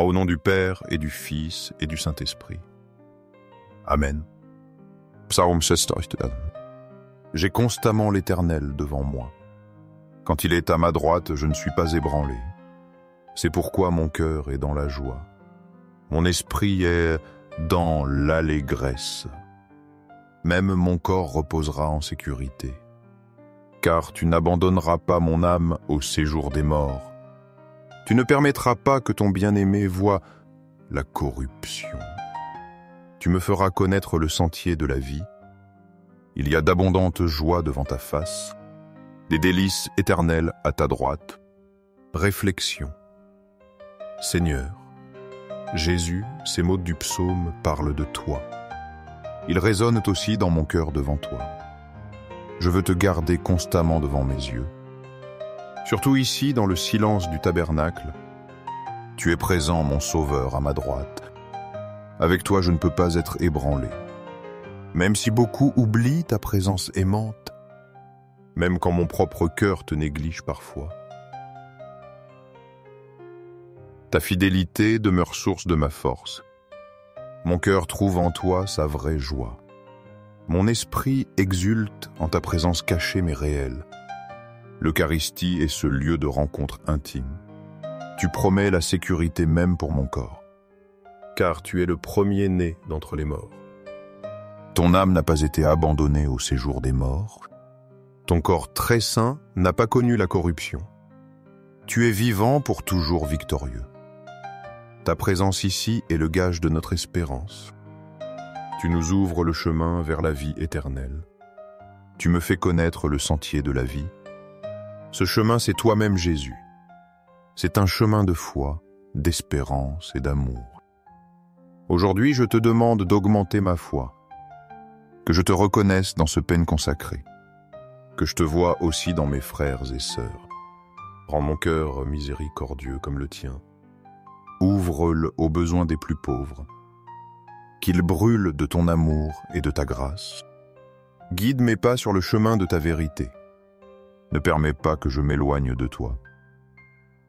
Au nom du Père et du Fils et du Saint-Esprit. Amen. Psaume 16. J'ai constamment l'Éternel devant moi. Quand il est à ma droite, je ne suis pas ébranlé. C'est pourquoi mon cœur est dans la joie. Mon esprit est dans l'allégresse. Même mon corps reposera en sécurité. Car tu n'abandonneras pas mon âme au séjour des morts. Tu ne permettras pas que ton bien-aimé voie la corruption. Tu me feras connaître le sentier de la vie. Il y a d'abondantes joies devant ta face, des délices éternelles à ta droite. Réflexion. Seigneur, Jésus, ces mots du psaume parlent de toi. Ils résonnent aussi dans mon cœur devant toi. Je veux te garder constamment devant mes yeux. Surtout ici, dans le silence du tabernacle, tu es présent, mon Sauveur, à ma droite. Avec toi, je ne peux pas être ébranlé. Même si beaucoup oublient ta présence aimante, même quand mon propre cœur te néglige parfois. Ta fidélité demeure source de ma force. Mon cœur trouve en toi sa vraie joie. Mon esprit exulte en ta présence cachée mais réelle. L'Eucharistie est ce lieu de rencontre intime. Tu promets la sécurité même pour mon corps, car tu es le premier-né d'entre les morts. Ton âme n'a pas été abandonnée au séjour des morts. Ton corps très saint n'a pas connu la corruption. Tu es vivant pour toujours victorieux. Ta présence ici est le gage de notre espérance. Tu nous ouvres le chemin vers la vie éternelle. Tu me fais connaître le sentier de la vie. Ce chemin, c'est toi-même Jésus. C'est un chemin de foi, d'espérance et d'amour. Aujourd'hui, je te demande d'augmenter ma foi, que je te reconnaisse dans ce peine consacré, que je te vois aussi dans mes frères et sœurs. Rends mon cœur miséricordieux comme le tien. Ouvre-le aux besoins des plus pauvres. Qu'il brûle de ton amour et de ta grâce. Guide mes pas sur le chemin de ta vérité. Ne permets pas que je m'éloigne de toi.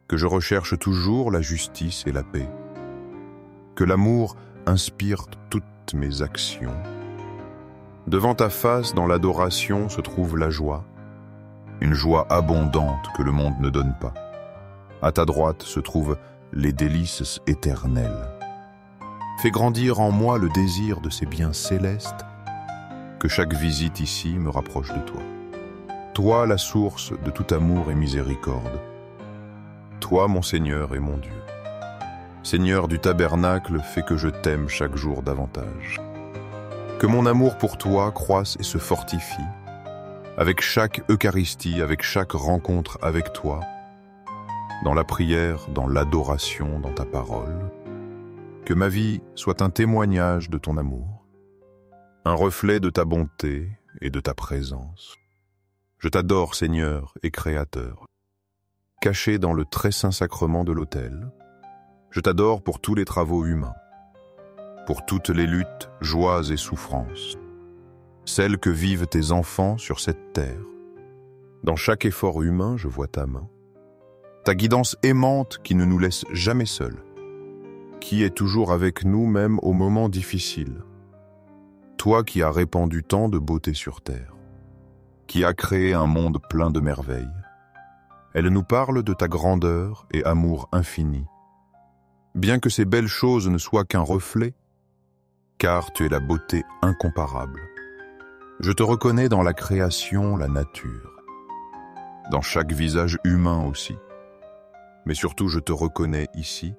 Que je recherche toujours la justice et la paix. Que l'amour inspire toutes mes actions. Devant ta face, dans l'adoration, se trouve la joie. Une joie abondante que le monde ne donne pas. À ta droite se trouvent les délices éternelles. Fais grandir en moi le désir de ces biens célestes. Que chaque visite ici me rapproche de toi. Toi, la source de tout amour et miséricorde. Toi, mon Seigneur et mon Dieu. Seigneur du tabernacle, fais que je t'aime chaque jour davantage. Que mon amour pour toi croisse et se fortifie, avec chaque Eucharistie, avec chaque rencontre avec toi, dans la prière, dans l'adoration, dans ta parole. Que ma vie soit un témoignage de ton amour, un reflet de ta bonté et de ta présence. Je t'adore, Seigneur et Créateur. Caché dans le très saint sacrement de l'autel, je t'adore pour tous les travaux humains, pour toutes les luttes, joies et souffrances, celles que vivent tes enfants sur cette terre. Dans chaque effort humain, je vois ta main, ta guidance aimante qui ne nous laisse jamais seuls, qui est toujours avec nous même aux moments difficiles. Toi qui as répandu tant de beauté sur terre, qui a créé un monde plein de merveilles. Elle nous parle de ta grandeur et amour infini. Bien que ces belles choses ne soient qu'un reflet, car tu es la beauté incomparable. Je te reconnais dans la création, la nature, dans chaque visage humain aussi. Mais surtout, je te reconnais ici,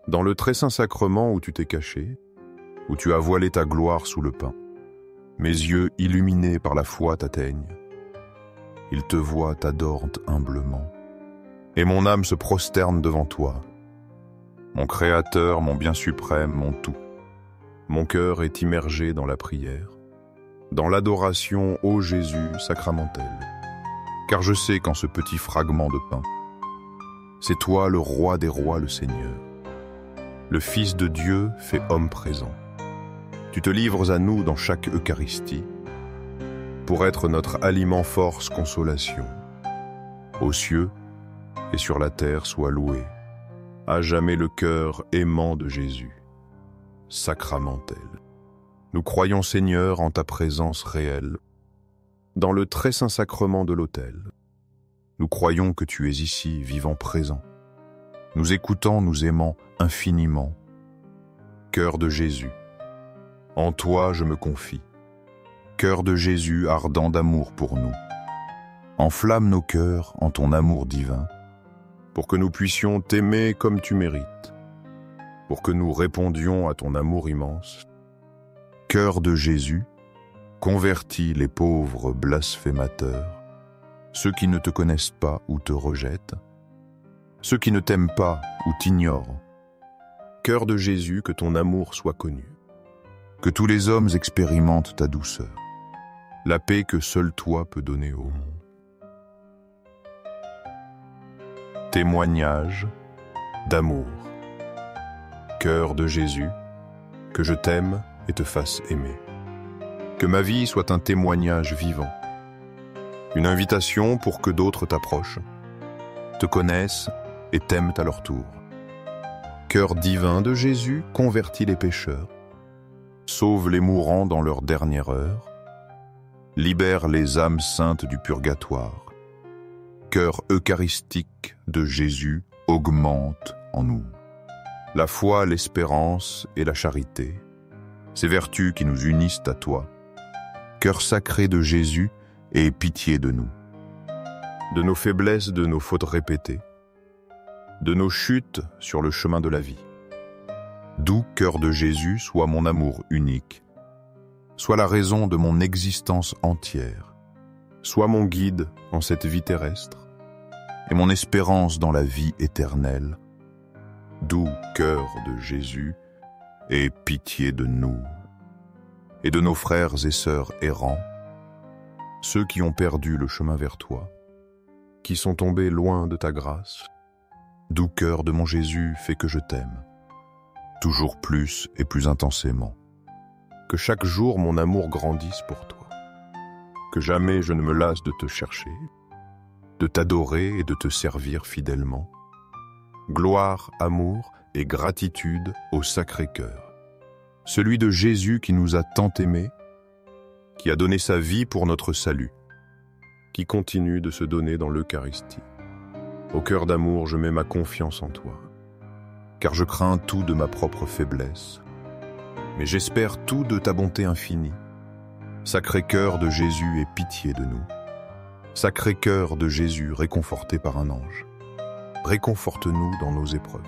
dans le très saint sacrement où tu t'es caché, où tu as voilé ta gloire sous le pain. Mes yeux illuminés par la foi t'atteignent. Ils te voient, t'adorent humblement. Et mon âme se prosterne devant toi. Mon Créateur, mon bien suprême, mon tout. Mon cœur est immergé dans la prière, dans l'adoration, ô Jésus sacramentel. Car je sais qu'en ce petit fragment de pain, c'est toi le roi des rois, le Seigneur. Le Fils de Dieu fait homme présent. Tu te livres à nous dans chaque Eucharistie, pour être notre aliment, force, consolation. Aux cieux et sur la terre sois loué, à jamais le cœur aimant de Jésus, sacramentel. Nous croyons, Seigneur, en ta présence réelle, dans le très saint sacrement de l'autel. Nous croyons que tu es ici, vivant présent, nous écoutant, nous aimant infiniment. Cœur de Jésus, en toi je me confie. Cœur de Jésus, ardent d'amour pour nous. Enflamme nos cœurs en ton amour divin, pour que nous puissions t'aimer comme tu mérites, pour que nous répondions à ton amour immense. Cœur de Jésus, convertis les pauvres blasphémateurs, ceux qui ne te connaissent pas ou te rejettent, ceux qui ne t'aiment pas ou t'ignorent. Cœur de Jésus, que ton amour soit connu, que tous les hommes expérimentent ta douceur, la paix que seul toi peux donner au monde. Témoignage d'amour. Cœur de Jésus, que je t'aime et te fasse aimer. Que ma vie soit un témoignage vivant, une invitation pour que d'autres t'approchent, te connaissent et t'aiment à leur tour. Cœur divin de Jésus, convertis les pécheurs, sauve les mourants dans leur dernière heure, libère les âmes saintes du purgatoire. Cœur eucharistique de Jésus, augmente en nous la foi, l'espérance et la charité, ces vertus qui nous unissent à toi. Cœur sacré de Jésus, aie pitié de nous, de nos faiblesses, de nos fautes répétées, de nos chutes sur le chemin de la vie. Doux cœur de Jésus, sois mon amour unique, sois la raison de mon existence entière, sois mon guide en cette vie terrestre et mon espérance dans la vie éternelle. Doux cœur de Jésus, aie pitié de nous et de nos frères et sœurs errants, ceux qui ont perdu le chemin vers toi, qui sont tombés loin de ta grâce. Doux cœur de mon Jésus, fais que je t'aime, toujours plus et plus intensément. Que chaque jour mon amour grandisse pour toi, que jamais je ne me lasse de te chercher, de t'adorer et de te servir fidèlement. Gloire, amour et gratitude au Sacré-Cœur, celui de Jésus qui nous a tant aimés, qui a donné sa vie pour notre salut, qui continue de se donner dans l'Eucharistie. Au cœur d'amour, je mets ma confiance en toi, car je crains tout de ma propre faiblesse, mais j'espère tout de ta bonté infinie. Sacré-Cœur de Jésus, aie pitié de nous. Sacré-Cœur de Jésus, réconforté par un ange, réconforte-nous dans nos épreuves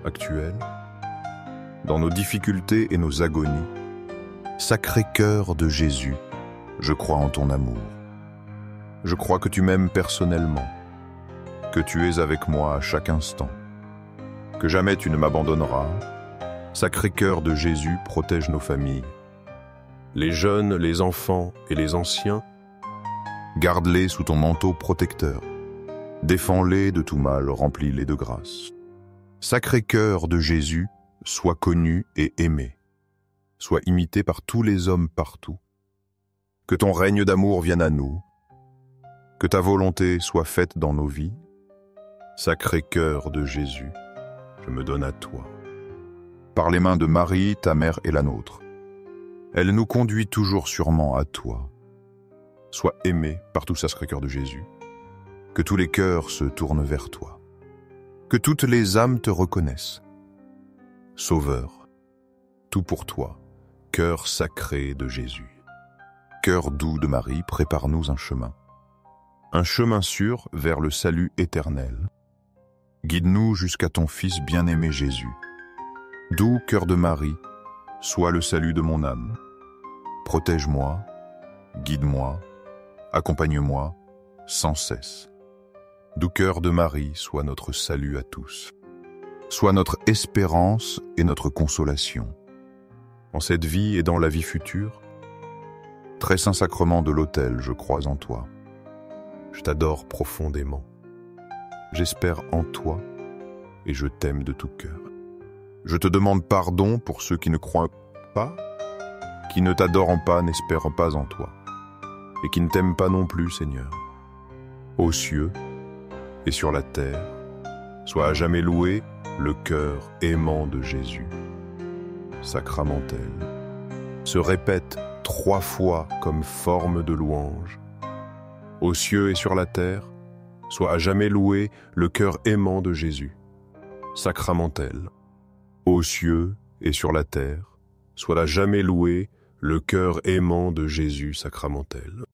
actuelles, dans nos difficultés et nos agonies. Sacré-Cœur de Jésus, je crois en ton amour. Je crois que tu m'aimes personnellement, que tu es avec moi à chaque instant, que jamais tu ne m'abandonneras. Sacré-Cœur de Jésus, protège nos familles. Les jeunes, les enfants et les anciens, garde-les sous ton manteau protecteur. Défends-les de tout mal, remplis-les de grâce. Sacré-Cœur de Jésus, sois connu et aimé. Sois imité par tous les hommes partout. Que ton règne d'amour vienne à nous. Que ta volonté soit faite dans nos vies. Sacré-Cœur de Jésus, je me donne à toi. Par les mains de Marie, ta mère et la nôtre, elle nous conduit toujours sûrement à toi. Sois aimé par tout Sacré-Cœur de Jésus. Que tous les cœurs se tournent vers toi. Que toutes les âmes te reconnaissent. Sauveur, tout pour toi, cœur sacré de Jésus. Cœur doux de Marie, prépare-nous un chemin sûr vers le salut éternel. Guide-nous jusqu'à ton Fils bien-aimé Jésus. Doux cœur de Marie, sois le salut de mon âme. Protège-moi, guide-moi, accompagne-moi sans cesse. Doux cœur de Marie, sois notre salut à tous. Sois notre espérance et notre consolation. En cette vie et dans la vie future, très saint sacrement de l'autel, je crois en toi. Je t'adore profondément. J'espère en toi et je t'aime de tout cœur. Je te demande pardon pour ceux qui ne croient pas, qui ne t'adorent pas, n'espèrent pas en toi, et qui ne t'aiment pas non plus, Seigneur. Aux cieux et sur la terre, soit à jamais loué le cœur aimant de Jésus, sacramentel, se répète 3 fois comme forme de louange. Aux cieux et sur la terre, soit à jamais loué le cœur aimant de Jésus, sacramentel. Aux cieux et sur la terre, soit à jamais loué le cœur aimant de Jésus, sacramentel.